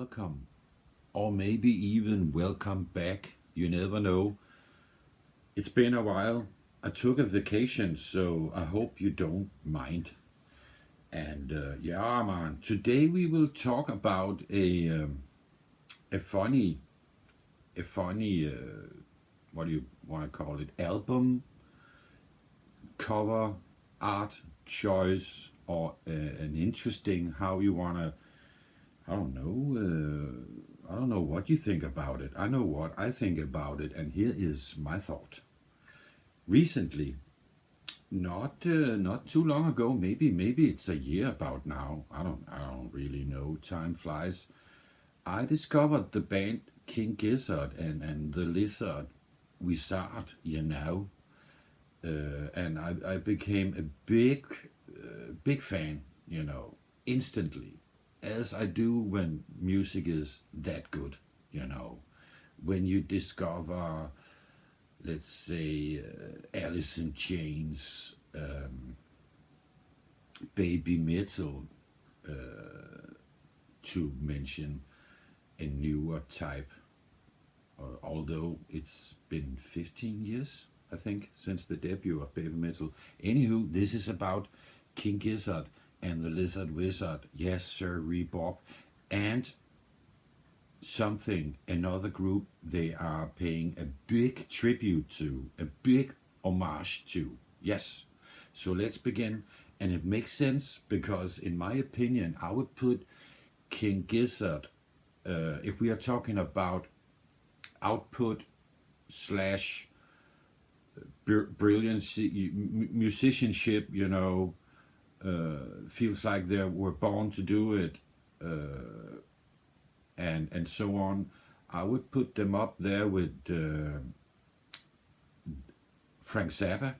welcome, or maybe even welcome back. You never know. It's been a while. I took a vacation, so I hope you don't mind. And yeah, man, today we will talk about a funny, what do you want to call it? Album, cover, art choice, or an interesting how you want to. I don't know. I don't know what you think about it. I know what I think about it, and here is my thought. Recently, not too long ago, maybe it's a year about now. I don't really know. Time flies. I discovered the band King Gizzard and the Lizard Wizard, and I became a big fan, instantly, as I do when music is that good, when you discover, let's say, Alice in Chains, baby metal, to mention a newer type. Although it's been 15 years, I think, since the debut of baby metal. Anywho, this is about King Gizzard and the Lizard Wizard. Yes, sir, Bob. And another group they are paying a big tribute to, a big homage to. Yes. So let's begin. And it makes sense because, in my opinion, I would put King Gizzard, if we are talking about output slash brilliancy, musicianship, feels like they were born to do it, and so on. I would put them up there with Frank Zappa,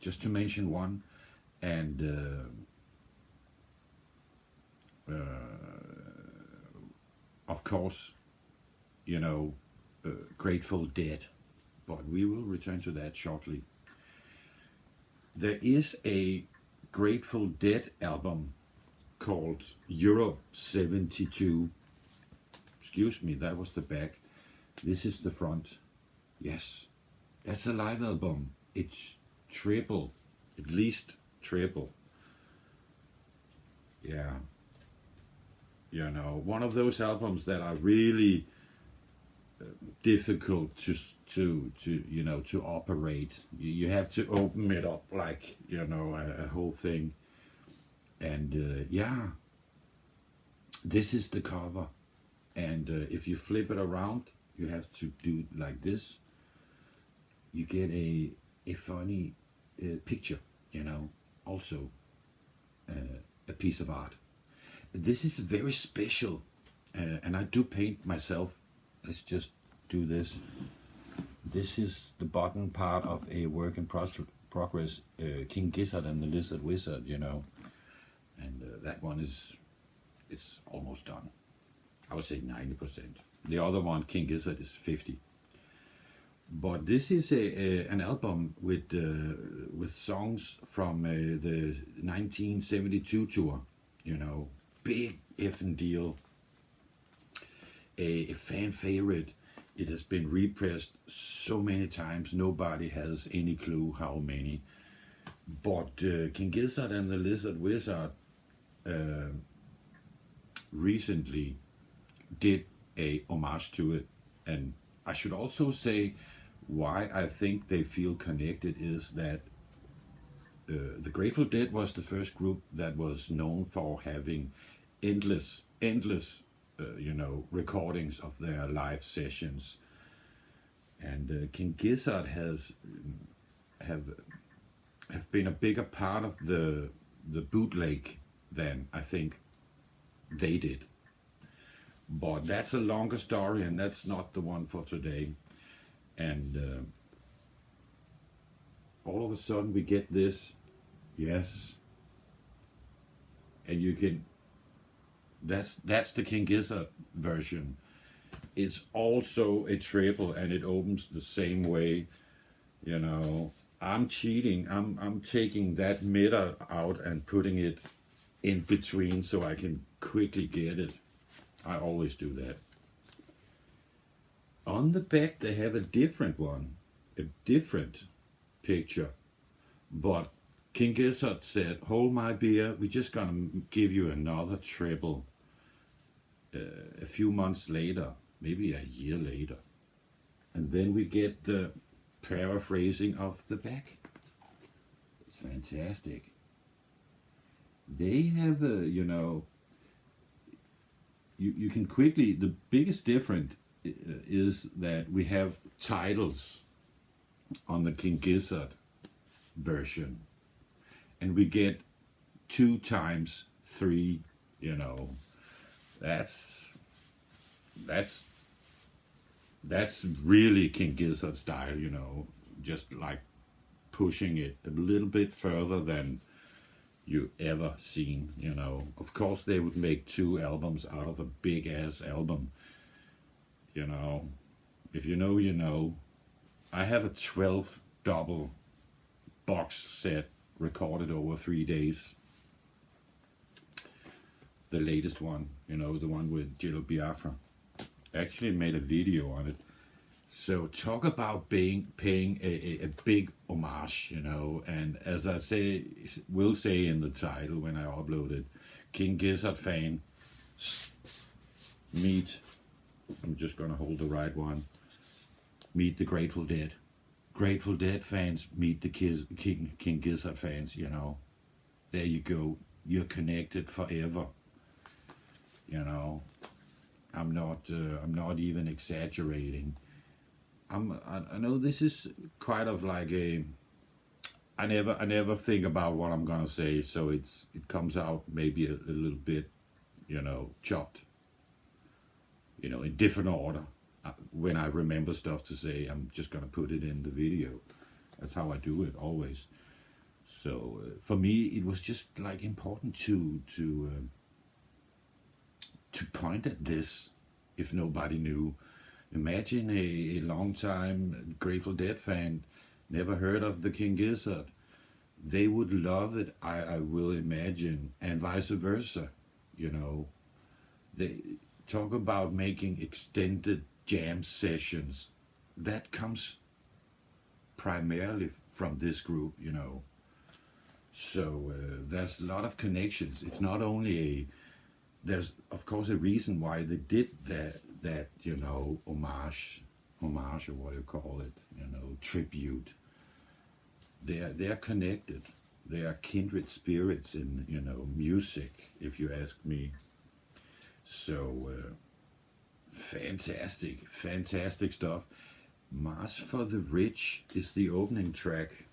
just to mention one, and of course, Grateful Dead. But we will return to that shortly. There is a Grateful Dead album called Europe 72. Excuse me, that was the back. This is the front. Yes, that's a live album. It's triple, at least triple. Yeah. One of those albums that are really difficult to operate. You have to open it up like a whole thing, and this is the cover, and if you flip it around, you have to do it like this. You get a funny picture, also a piece of art. This is very special, and I do paint myself. Let's just do this. This is the bottom part of a work in progress, King Gizzard and the Lizard Wizard, and that one is almost done. I would say 90%. The other one, King Gizzard, is 50. But this is an album with songs from the 1972 tour, big effing deal. A fan favorite. It has been repressed so many times, nobody has any clue how many. But King Gizzard and the Lizard Wizard recently did a homage to it. And I should also say why I think they feel connected is that the Grateful Dead was the first group that was known for having endless recordings of their live sessions, and King Gizzard have been a bigger part of the bootleg than I think they did. But that's a longer story, and that's not the one for today. And all of a sudden we get this, yes, and you can. That's the King Gizzard version. It's also a triple, and it opens the same way. I'm cheating. I'm taking that middle out and putting it in between so I can quickly get it. I always do that. On the back they have a different one, a different picture, but King Gizzard said, "Hold my beer, we're just gonna give you another treble a few months later, maybe a year later." And then we get the paraphrasing of the back. It's fantastic. They have you can quickly, the biggest difference is that we have titles on the King Gizzard version, and we get 2 times 3, that's really King Gizzard style, just like pushing it a little bit further than you ever seen, Of course they would make 2 albums out of a big ass album, If you know, you know. I have a 12 double box set recorded over 3 days. The latest one, the one with Jill Biafra. Actually made a video on it. So talk about paying a big homage, and as I will say in the title when I upload it, King Gizzard fan, meet, I'm just gonna hold the right one, meet the Grateful Dead. Grateful Dead fans meet the King Gizzard fans, There you go, you're connected forever, I'm not even exaggerating. I know this is kind of like I never think about what I'm gonna say, so it comes out maybe a little bit, chopped, in different order. When I remember stuff to say, I'm just gonna put it in the video. That's how I do it always. So for me, it was just like important to point at this, if nobody knew. Imagine a long-time Grateful Dead fan, never heard of the King Gizzard. They would love it, I will imagine, and vice versa, They talk about making extended jam sessions. That comes primarily from this group, So there's a lot of connections. It's not only there's of course a reason why they did that homage or what you call it, tribute. They are connected. They are kindred spirits in music, if you ask me. So fantastic stuff. Mass for the Rich is the opening track,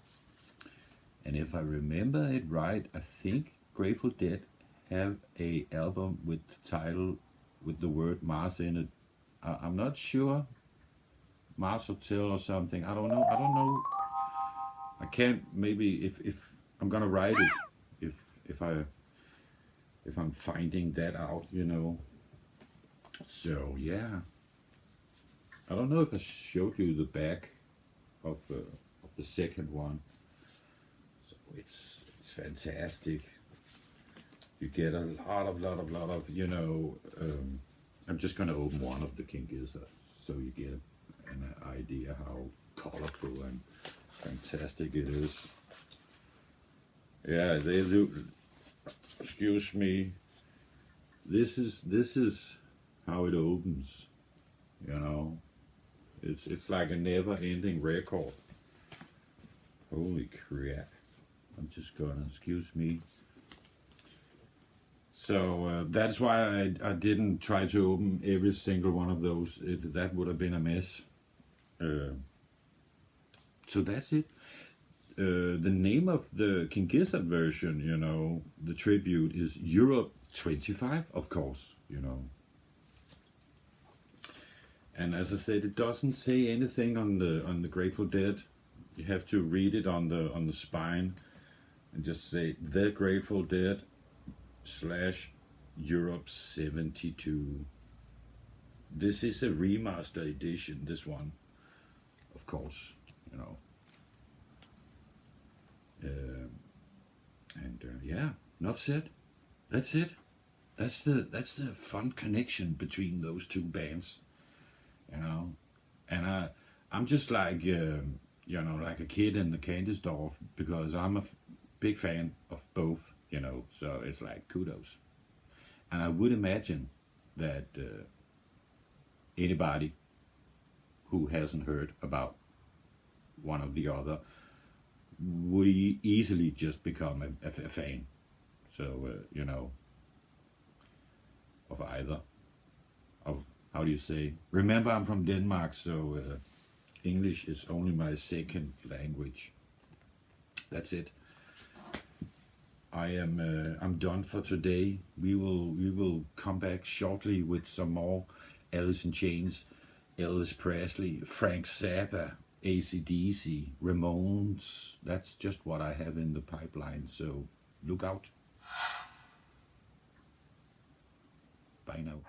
and if I remember it right, I think Grateful Dead have a album with the title with the word Mars in it. I'm not sure. Mars Hotel or something. I don't know. I can't. Maybe if I'm gonna write it. If I'm finding that out, So yeah. I don't know if I showed you the back of the second one. So it's fantastic. You get a lot of, I'm just going to open one of the King Gizzard so you get an idea how colorful and fantastic it is. Yeah, they do, excuse me, this is how it opens, It's like a never-ending record. Holy crap. I'm just gonna, excuse me. So that's why I didn't try to open every single one of those. That would have been a mess. So that's it. The name of the King Gizzard version, the tribute is Europe 25, of course, And as I said, it doesn't say anything on the Grateful Dead. You have to read it on the spine and just say The Grateful Dead / Europe 72. This is a remaster edition, this one, of course, yeah, enough said. That's it. that's the fun connection between those two bands, you know. And I'm just like like a kid in the candy store because I'm a big fan of both, you know. So it's like kudos. And I would imagine that anybody who hasn't heard about one of the other would easily just become a fan. So of either. Of how do you say? Remember, I'm from Denmark, so English is only my second language. That's it. I'm done for today. We will come back shortly with some more Alice in Chains, Elvis Presley, Frank Zappa, AC/DC, Ramones. That's just what I have in the pipeline. So look out. Bye now.